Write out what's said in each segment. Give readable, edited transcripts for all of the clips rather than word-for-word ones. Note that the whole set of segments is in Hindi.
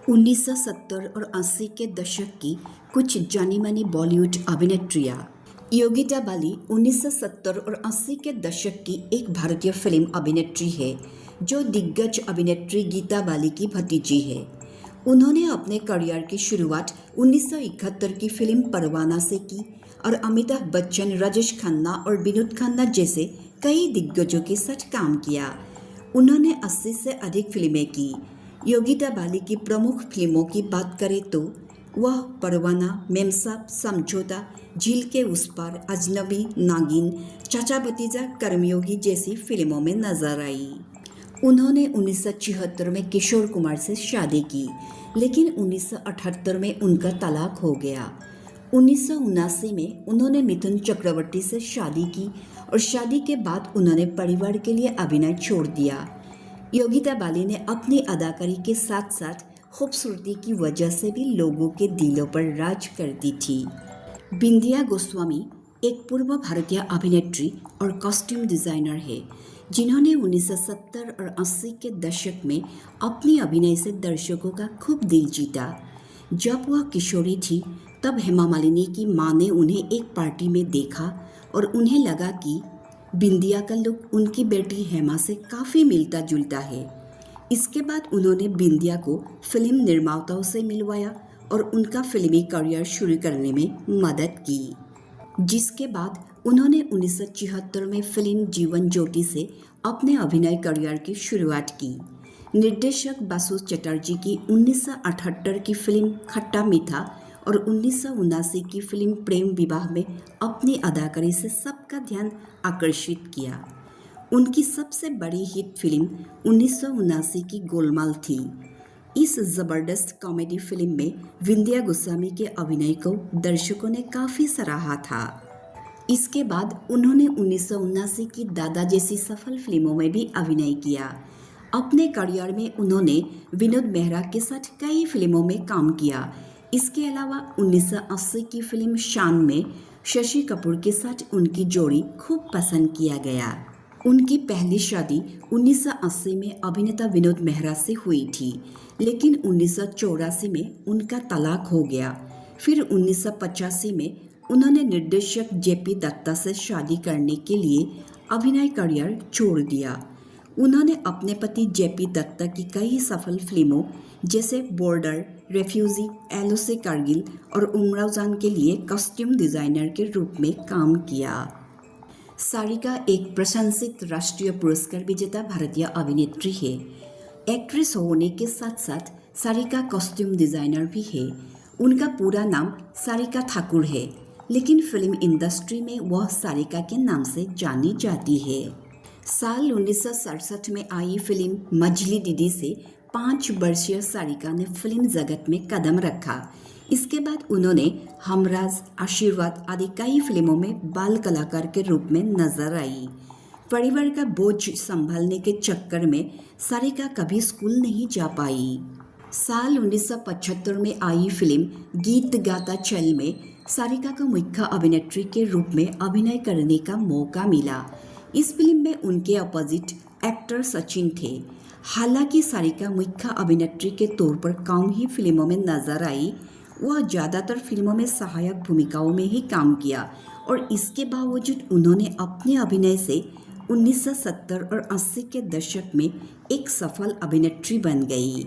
1970 और 80 के दशक की कुछ जानी मानी बॉलीवुड अभिनेत्रियां। योगिता बाली 1970 और 80 के दशक की एक भारतीय फिल्म अभिनेत्री है जो दिग्गज अभिनेत्री गीता बाली की भतीजी है। उन्होंने अपने करियर की शुरुआत 1971 की फिल्म परवाना से की और अमिताभ बच्चन, राजेश खन्ना और विनोद खन्ना जैसे कई दिग्गजों के साथ काम किया। उन्होंने 80 से अधिक फिल्में की। योगिता बाली की प्रमुख फिल्मों की बात करें तो वह परवाना, मेमसाब, समझौता, झील के उस पार, अजनबी, नागिन, चाचा भतीजा, कर्मयोगी जैसी फिल्मों में नजर आई। उन्होंने 1976 में किशोर कुमार से शादी की, लेकिन 1978 में उनका तलाक हो गया। 1979 में उन्होंने मिथुन चक्रवर्ती से शादी की और शादी के बाद उन्होंने परिवार के लिए अभिनय छोड़ दिया। योगिता बाली ने अपनी अदाकारी के साथ साथ खूबसूरती की वजह से भी लोगों के दिलों पर राज करती थी। बिंदिया गोस्वामी एक पूर्व भारतीय अभिनेत्री और कॉस्ट्यूम डिज़ाइनर है जिन्होंने 1970 और 80 के दशक में अपनी अभिनय से दर्शकों का खूब दिल जीता। जब वह किशोरी थी तब हेमा मालिनी की मां ने उन्हें एक पार्टी में देखा और उन्हें लगा कि बिंदिया का लुक उनकी बेटी हेमा से काफ़ी मिलता जुलता है। इसके बाद उन्होंने बिंदिया को फिल्म निर्माताओं से मिलवाया और उनका फिल्मी करियर शुरू करने में मदद की, जिसके बाद उन्होंने 1976 में फिल्म जीवन ज्योति से अपने अभिनय करियर की शुरुआत की। निर्देशक बासु चटर्जी की 1978 की फिल्म खट्टा मीठा और 1979 की फिल्म प्रेम विवाह में अपनी अदाकारी से सबका ध्यान आकर्षित किया। उनकी सबसे बड़ी हिट फिल्म 1979 की गोलमाल थी। इस ज़बरदस्त कॉमेडी फिल्म में बिंदिया गोस्वामी के अभिनय को दर्शकों ने काफ़ी सराहा था। इसके बाद उन्होंने 1979 की दादा जैसी सफल फिल्मों में भी अभिनय किया। अपने करियर में उन्होंने विनोद मेहरा के साथ कई फिल्मों में काम किया। इसके अलावा 1980 की फिल्म शान में शशि कपूर के साथ उनकी जोड़ी खूब पसंद किया गया। उनकी पहली शादी 1980 में अभिनेता विनोद मेहरा से हुई थी, लेकिन 1984 में उनका तलाक हो गया। फिर 1985 में उन्होंने निर्देशक जेपी दत्ता से शादी करने के लिए अभिनय करियर छोड़ दिया। उन्होंने अपने पति जेपी दत्ता की कई सफल फिल्मों जैसे बॉर्डर, रेफ्यूजी, एलओसी कारगिल और उमराव जान के लिए कॉस्ट्यूम डिज़ाइनर के रूप में काम किया। सारिका एक प्रशंसित राष्ट्रीय पुरस्कार विजेता भारतीय अभिनेत्री है। एक्ट्रेस होने के साथ साथ सारिका कॉस्ट्यूम डिज़ाइनर भी है। उनका पूरा नाम सारिका ठाकुर है, लेकिन फिल्म इंडस्ट्री में वह सारिका के नाम से जानी जाती है। साल 1967 में आई फिल्म मजली दीदी से 5 वर्षीय सारिका ने फिल्म जगत में कदम रखा। इसके बाद उन्होंने हमराज, आशीर्वाद आदि कई फिल्मों में बाल कलाकार के रूप में नजर आई। परिवार का बोझ संभालने के चक्कर में सारिका कभी स्कूल नहीं जा पाई। साल 1975 में आई फिल्म गीत गाता चल में सारिका को मुख्य अभिनेत्री के रूप में अभिनय करने का मौका मिला। इस फिल्म में उनके अपोजिट एक्टर सचिन थे। हालांकि सारिका मुख्य अभिनेत्री के तौर पर कम ही फिल्मों में नजर आई। वह ज़्यादातर फिल्मों में सहायक भूमिकाओं में ही काम किया और इसके बावजूद उन्होंने अपने अभिनय से 1970 और 80 के दशक में एक सफल अभिनेत्री बन गई।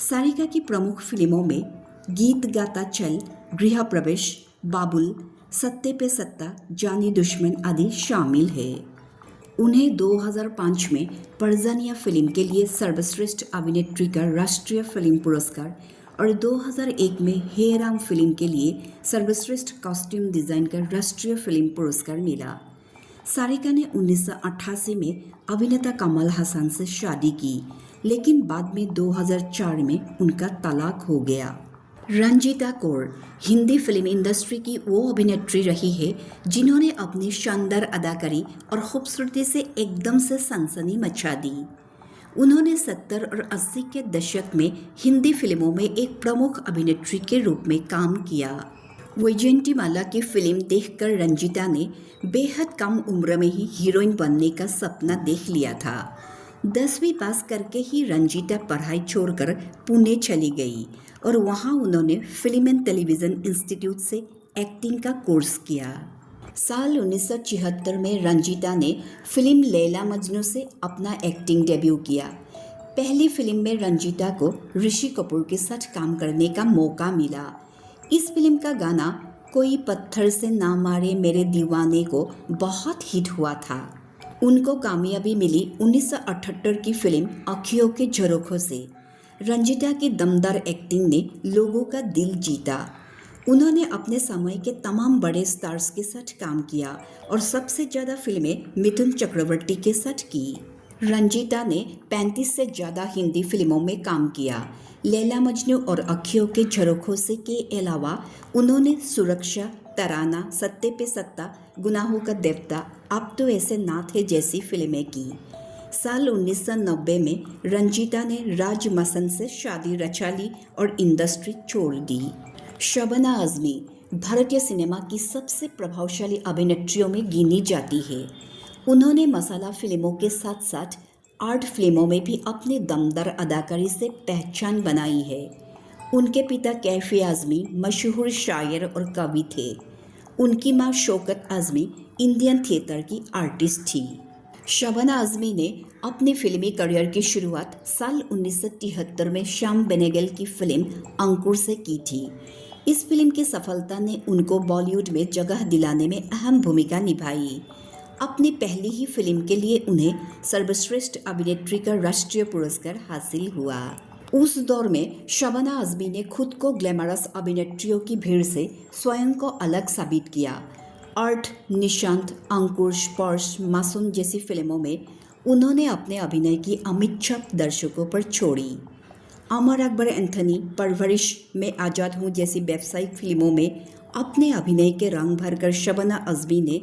सारिका की प्रमुख फिल्मों में गीत गाता चल, गृह प्रवेश, बाबुल, सत्ते पे सत्ता, जानी दुश्मन आदि शामिल है। उन्हें 2005 में परजानिया फिल्म के लिए सर्वश्रेष्ठ अभिनेत्री का राष्ट्रीय फिल्म पुरस्कार और 2001 में हे राम फिल्म के लिए सर्वश्रेष्ठ कॉस्ट्यूम डिज़ाइन का राष्ट्रीय फिल्म पुरस्कार मिला। सारिका ने 1988 में अभिनेता कमल हसन से शादी की, लेकिन बाद में 2004 में उनका तलाक हो गया। रंजीता कौर हिंदी फिल्म इंडस्ट्री की वो अभिनेत्री रही है जिन्होंने अपनी शानदार अदाकारी और खूबसूरती से एकदम से सनसनी मचा दी। उन्होंने 70 और 80 के दशक में हिंदी फिल्मों में एक प्रमुख अभिनेत्री के रूप में काम किया। वैजयंतीमाला की फिल्म देखकर रंजीता ने बेहद कम उम्र में ही हीरोइन बनने का सपना देख लिया था। 10वीं पास करके ही रंजीता पढ़ाई छोड़कर पुणे चली गई और वहाँ उन्होंने फिल्म एंड टेलीविज़न इंस्टीट्यूट से एक्टिंग का कोर्स किया। साल 1976 में रंजीता ने फिल्म लैला मजनू से अपना एक्टिंग डेब्यू किया। पहली फिल्म में रंजीता को ऋषि कपूर के साथ काम करने का मौका मिला। इस फिल्म का गाना कोई पत्थर से ना मारे मेरे दीवाने को बहुत हिट हुआ था। उनको कामयाबी मिली 1978 की फिल्म आँखियों के झरोखों से। रंजीता की दमदार एक्टिंग ने लोगों का दिल जीता। उन्होंने अपने समय के तमाम बड़े स्टार्स के साथ काम किया और सबसे ज़्यादा फिल्में मिथुन चक्रवर्ती के साथ की। रंजीता ने 35 से ज़्यादा हिंदी फिल्मों में काम किया। लैला मजनू और आँखियों के झरोखों से के अलावा उन्होंने सुरक्षा, तराना, सत्ते पे सत्ता, गुनाहों का देवता, अब तो ऐसे ना थे जैसी फिल्में की। साल 1990 में रंजीता ने राज मसन से शादी रचा ली और इंडस्ट्री छोड़ दी। शबाना आज़मी भारतीय सिनेमा की सबसे प्रभावशाली अभिनेत्रियों में गिनी जाती है। उन्होंने मसाला फिल्मों के साथ साथ आर्ट फिल्मों में भी अपनी दमदार अदाकारी से पहचान बनाई है। उनके पिता कैफी आज़मी मशहूर शायर और कवि थे। उनकी मां शौकत आज़मी इंडियन थिएटर की आर्टिस्ट थी। शबाना आज़मी ने अपनी फिल्मी करियर की शुरुआत साल 1973 में श्याम बेनेगल की फिल्म अंकुर से की थी। इस फिल्म की सफलता ने उनको बॉलीवुड में जगह दिलाने में अहम भूमिका निभाई। अपनी पहली ही फिल्म के लिए उन्हें सर्वश्रेष्ठ अभिनेत्री का राष्ट्रीय पुरस्कार हासिल हुआ। उस दौर में शबाना आज़मी ने खुद को ग्लैमरस अभिनेत्रियों की भीड़ से स्वयं को अलग साबित किया। आर्ट, निशांत, अंकुर, स्पर्श, मासूम जैसी फिल्मों में उन्होंने अपने अभिनय की अमिट छाप दर्शकों पर छोड़ी। अमर अकबर एंथनी, परवरिश, मैं आज़ाद हूँ जैसी व्यावसायिक फिल्मों में अपने अभिनय के रंग भरकर शबाना आज़मी ने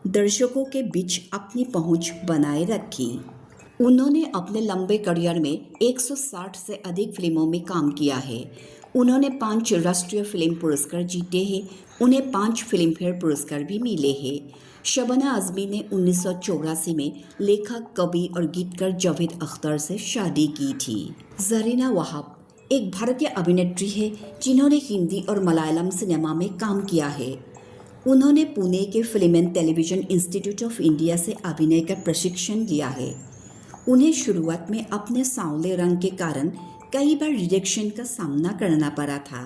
दर्शकों के बीच अपनी पहुंच बनाए रखी। उन्होंने अपने लंबे करियर में 160 से अधिक फिल्मों में काम किया है। उन्होंने 5 राष्ट्रीय फिल्म पुरस्कार जीते हैं। उन्हें 5 फिल्म फेयर पुरस्कार भी मिले हैं। शबाना आज़मी ने 1984 में लेखक, कवि और गीतकार जावेद अख्तर से शादी की थी। ज़रीना वहाब एक भारतीय अभिनेत्री है जिन्होंने हिंदी और मलयालम सिनेमा में काम किया है। उन्होंने पुणे के film and television institute of India से अभिनय का प्रशिक्षण लिया है। उन्हें शुरुआत में अपने सांवले रंग के कारण कई बार रिजेक्शन का सामना करना पड़ा था।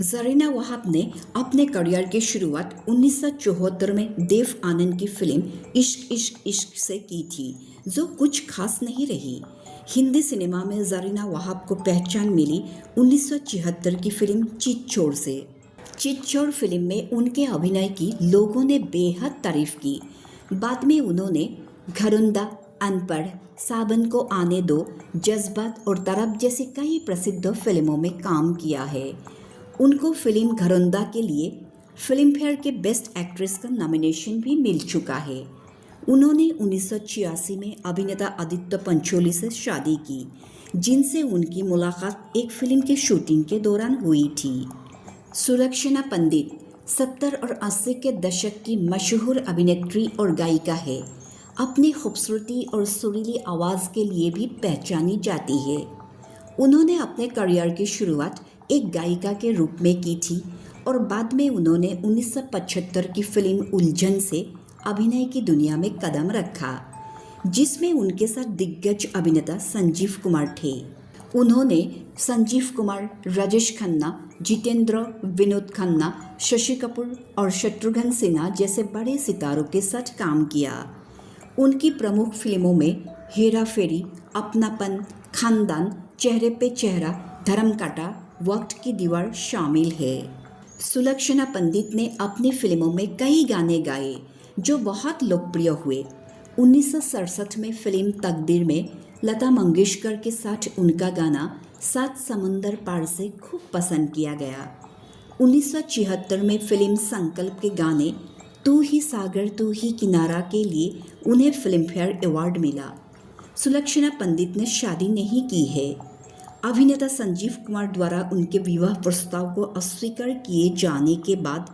ज़रीना वहाब ने अपने करियर की शुरुआत 1974 में देव आनंद की फिल्म इश्क इश्क इश्क से की थी, जो कुछ खास नहीं रही। हिंदी सिनेमा में ज़रीना वहाब को पहचान मिली 1976 की फिल्म चितचोर से। चितचोर फिल्म में उनके अभिनय की लोगों ने बेहद तारीफ की। बाद में उन्होंने घरोंदा, अनपढ़, सावन को आने दो, जज्बात और तरब जैसी कई प्रसिद्ध फिल्मों में काम किया है। उनको फिल्म घरोंदा के लिए फिल्म फेयर के बेस्ट एक्ट्रेस का नॉमिनेशन भी मिल चुका है। उन्होंने 1986 में अभिनेता आदित्य पंचोली से शादी की, जिनसे उनकी मुलाकात एक फिल्म की शूटिंग के दौरान हुई थी। सुलक्षणा पंडित 70 और 80 के दशक की मशहूर अभिनेत्री और गायिका है। अपनी खूबसूरती और सुरीली आवाज़ के लिए भी पहचानी जाती है। उन्होंने अपने करियर की शुरुआत एक गायिका के रूप में की थी और बाद में उन्होंने 1975 की फिल्म उलझन से अभिनय की दुनिया में कदम रखा, जिसमें उनके साथ दिग्गज अभिनेता संजीव कुमार थे। उन्होंने संजीव कुमार, राजेश खन्ना, जितेंद्र, विनोद खन्ना, शशि कपूर और शत्रुघ्न सिन्हा जैसे बड़े सितारों के साथ काम किया। उनकी प्रमुख फिल्मों में हेरा फेरी, अपनापन, खानदान, चेहरे पे चेहरा, धर्मकांटा, वक्त की दीवार शामिल है। सुलक्षणा पंडित ने अपनी फिल्मों में कई गाने गाए जो बहुत लोकप्रिय हुए। 1967 में फिल्म तकदीर में लता मंगेशकर के साथ उनका गाना 7 समुंदर पार से खूब पसंद किया गया। 1976 में फिल्म संकल्प के गाने तू ही सागर तू ही किनारा के लिए उन्हें फिल्म फेयर अवार्ड मिला। सुलक्षणा पंडित ने शादी नहीं की है। अभिनेता संजीव कुमार द्वारा उनके विवाह प्रस्ताव को अस्वीकार किए जाने के बाद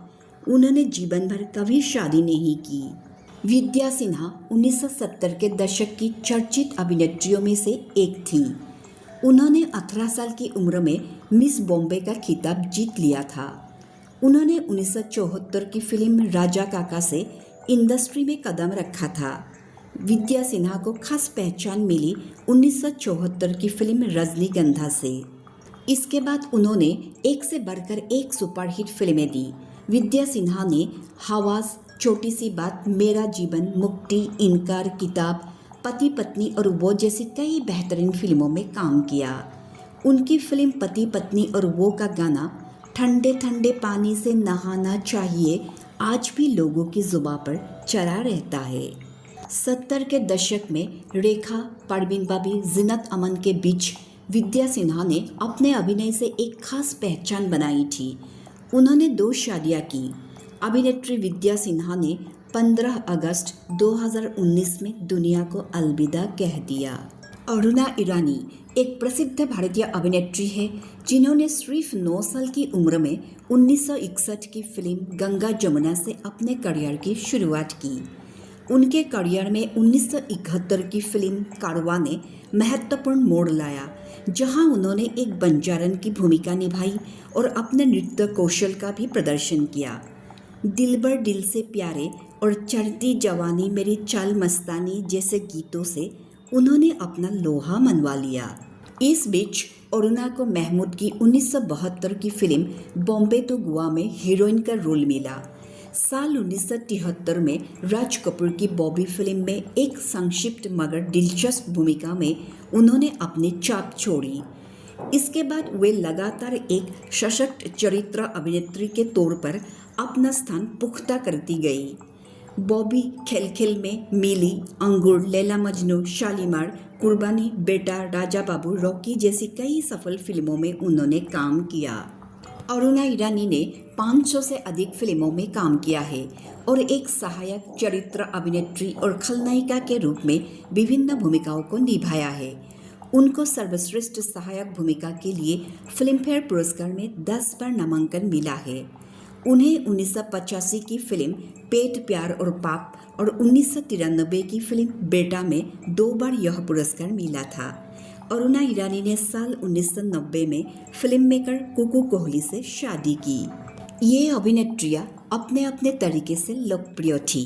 उन्होंने जीवन भर कभी शादी नहीं की। विद्या सिन्हा 1970 के दशक की चर्चित अभिनेत्रियों में से एक थी। उन्होंने 18 साल की उम्र में मिस बॉम्बे का खिताब जीत लिया था। उन्होंने 1974 की फिल्म राजा काका से इंडस्ट्री में कदम रखा था। विद्या सिन्हा को खास पहचान मिली 1974 की फिल्म रजनीगंधा से। इसके बाद उन्होंने एक से बढ़कर एक सुपरहिट फिल्में दी। विद्या सिन्हा ने हवास, छोटी सी बात, मेरा जीवन, मुक्ति, इनकार, किताब, पति पत्नी और वो जैसी कई बेहतरीन फिल्मों में काम किया। उनकी फिल्म पति पत्नी और वो का गाना ठंडे ठंडे पानी से नहाना चाहिए आज भी लोगों की जुबां पर चढ़ा रहता है। 70 के दशक में रेखा, परवीन बाबी, जीनत अमन के बीच विद्या सिन्हा ने अपने अभिनय से एक खास पहचान बनाई थी। उन्होंने 2 शादियां की। अभिनेत्री विद्या सिन्हा ने 15 अगस्त 2019 में दुनिया को अलविदा कह दिया। अरुणा ईरानी एक प्रसिद्ध भारतीय अभिनेत्री है जिन्होंने सिर्फ 9 साल की उम्र में 1961 की फिल्म गंगा जमुना से अपने करियर की शुरुआत की। उनके करियर में 1971 की फिल्म कारवां ने महत्वपूर्ण मोड़ लाया, जहां उन्होंने एक बंजारन की भूमिका निभाई और अपने नृत्य कौशल का भी प्रदर्शन किया। दिलबर दिल से प्यारे और चढ़ती जवानी मेरी चाल मस्तानी जैसे गीतों से उन्होंने अपना लोहा मनवा लिया। इस बीच अरुणा को महमूद की 1972 की फिल्म बॉम्बे तो गोवा में हीरोइन का रोल मिला। साल 1973 में राज कपूर की बॉबी फिल्म में एक संक्षिप्त मगर दिलचस्प भूमिका में उन्होंने अपनी छाप छोड़ी। इसके बाद वे लगातार एक सशक्त चरित्र अभिनेत्री के तौर पर अपना स्थान पुख्ता करती गई। बॉबी खेल खेल में, मिली, अंगूर, लैला मजनू, शालीमार, कुर्बानी, बेटा, राजा बाबू, रॉकी जैसी कई सफल फिल्मों में उन्होंने काम किया। अरुणा ईरानी ने 500 से अधिक फिल्मों में काम किया है और एक सहायक चरित्र अभिनेत्री और खलनायिका के रूप में विभिन्न भूमिकाओं को निभाया है। उनको सर्वश्रेष्ठ सहायक भूमिका के लिए फिल्मफेयर पुरस्कार में 10 बार नामांकन मिला है। उन्हें 1985 की फिल्म पेट, प्यार और पाप और 1993 की फिल्म बेटा में 2 बार यह पुरस्कार मिला था। अरुणा ईरानी ने साल 1990 में फिल्म मेकर कुकू कोहली से शादी की। ये अभिनेत्रियां अपने अपने तरीके से लोकप्रिय थी।